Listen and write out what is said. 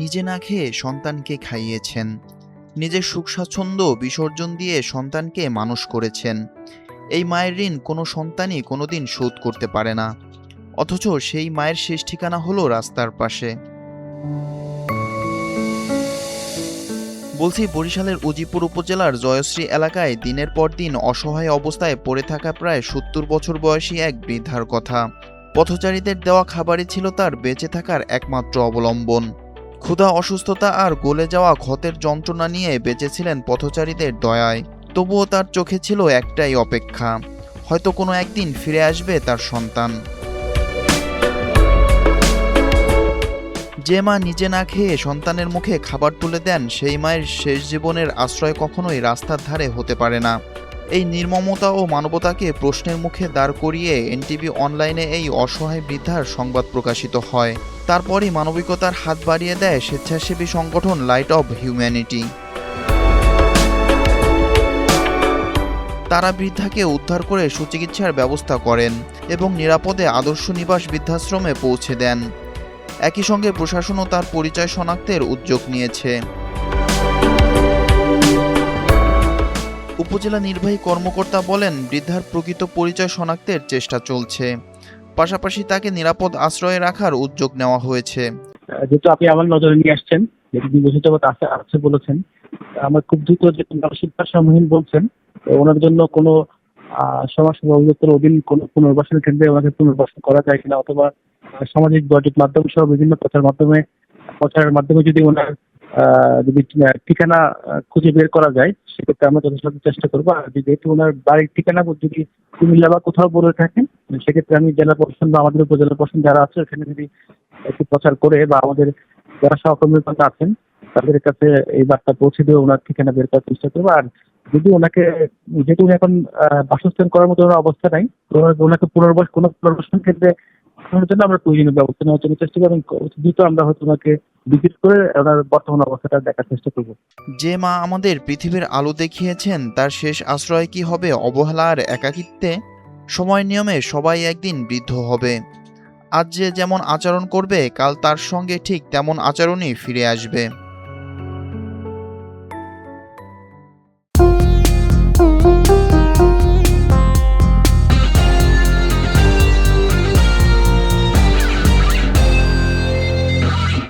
নিজে না খেয়ে সন্তানকে খাইয়েছেন, নিজের সুখ স্বাচ্ছন্দ্য বিসর্জন দিয়ে সন্তানকে মানুষ করেছেন। এই মায়ের ঋণ কোনো সন্তানই কোনোদিন শোধ করতে পারে না। অথচ সেই মায়ের শেষ ঠিকানা হলো রাস্তার পাশে। বলছি, বরিশালের উজিপুর উপজেলার জয়শ্রী এলাকায় দিনের পর দিন অসহায় অবস্থায় পড়ে থাকা প্রায় ৭০ বছর বয়সী এক বৃদ্ধার কথা। পথচারীদের দেওয়া খাবারই ছিল তার বেঁচে থাকার একমাত্র অবলম্বন। ক্ষুধা, অসুস্থতা আর গলে যাওয়া ক্ষতের যন্ত্রণা নিয়ে বেঁচেছিলেন পথচারীদের দয়ায়। তবুও তার চোখে ছিল একটাই অপেক্ষা, হয়তো কোনো একদিন ফিরে আসবে তার সন্তান। যে মা নিজে না খেয়ে সন্তানের মুখে খাবার তুলে দেন, সেই মায়ের শেষ জীবনের আশ্রয় কখনোই রাস্তার ধারে হতে পারে না। এই নির্মমতা ও মানবতাকে প্রশ্নের মুখে দাঁড় করিয়ে এনটিভি অনলাইনে এই অসহায় বৃদ্ধার সংবাদ প্রকাশিত হয়। তারপরই মানবিকতার হাত বাড়িয়ে দেয় স্বেচ্ছাসেবী সংগঠন লাইট অব হিউম্যানিটি। তারা বৃদ্ধাকে উদ্ধার করে সুচিকিৎসার ব্যবস্থা করেন এবং নিরাপদে আদর্শ নিবাস বৃদ্ধাশ্রমে পৌঁছে দেন। একই সঙ্গে প্রশাসনও তার পরিচয় শনাক্তের উদ্যোগ নিয়েছে। উপজেলা নির্বাহী কর্মকর্তা বলেন, বৃদ্ধার প্রকৃত পরিচয় শনাক্তের চেষ্টা চলছে, পাশাপাশি তাকে নিরাপদ আশ্রয়ে রাখার উদ্যোগ নেওয়া হয়েছে। যেহেতু আপনি আমার নজরে নিয়ে আসছেন, যেটি বিবেচিত আছে বলেছেন, আমার খুব দ্রুত যে মানসিক ভারসাম্যহীন বলছেন, ওনার জন্য কোনো সমাজসেবা অধিদপ্তর অধীন কোনো পুনর্বাসন কেন্দ্রে ওনাকে পুনর্বাসন করা যায় কিনা, অথবা সামাজিক যোগাযোগ মাধ্যম সহ বিভিন্ন প্রচারের মাধ্যমে যদি ওনার যদি ঠিকানা খুঁজে বের করা যায়, সেক্ষেত্রে আমরা যথাসাধ্য চেষ্টা করবো। আর যেহেতু ওনার বাড়ির ঠিকানা যদি কুমিল্লা বা কোথাও বলে থাকেন, সেক্ষেত্রে আমি জেলা প্রশাসন বা আমাদের উপজেলা প্রশাসন যারা আছে ওখানে যদি একটু প্রচার করে, বা আমাদের যারা সহকর্মীরা আছেন তাদের কাছে এই বার্তা পৌঁছে দিয়ে ওনার ঠিকানা বের করার চেষ্টা করবো। আর যদি ওনাকে, যেহেতু উনি এখন বাসস্থান করার মতো অবস্থা নাই, ওনাকে কোনো পুনর্বাসন কেন্দ্রে জন্য আমরা প্রয়োজনীয় ব্যবস্থা নেওয়ার জন্য চেষ্টা করব। দ্রুত আমরা হয়তো ওনাকে ভিজিট করে ওনার বর্তমান অবস্থাটা দেখার চেষ্টা করব। যে মা আমাদের পৃথিবীর আলো দেখিয়েছেন, তার শেষ আশ্রয় কি হবে অবহেলা আর একাকিত্বে? সময় নিয়মে সবাই একদিন বৃদ্ধ হবে। আজ যে যেমন আচরণ করবে, কাল তার সঙ্গে ঠিক তেমন আচরণই ফিরে আসবে।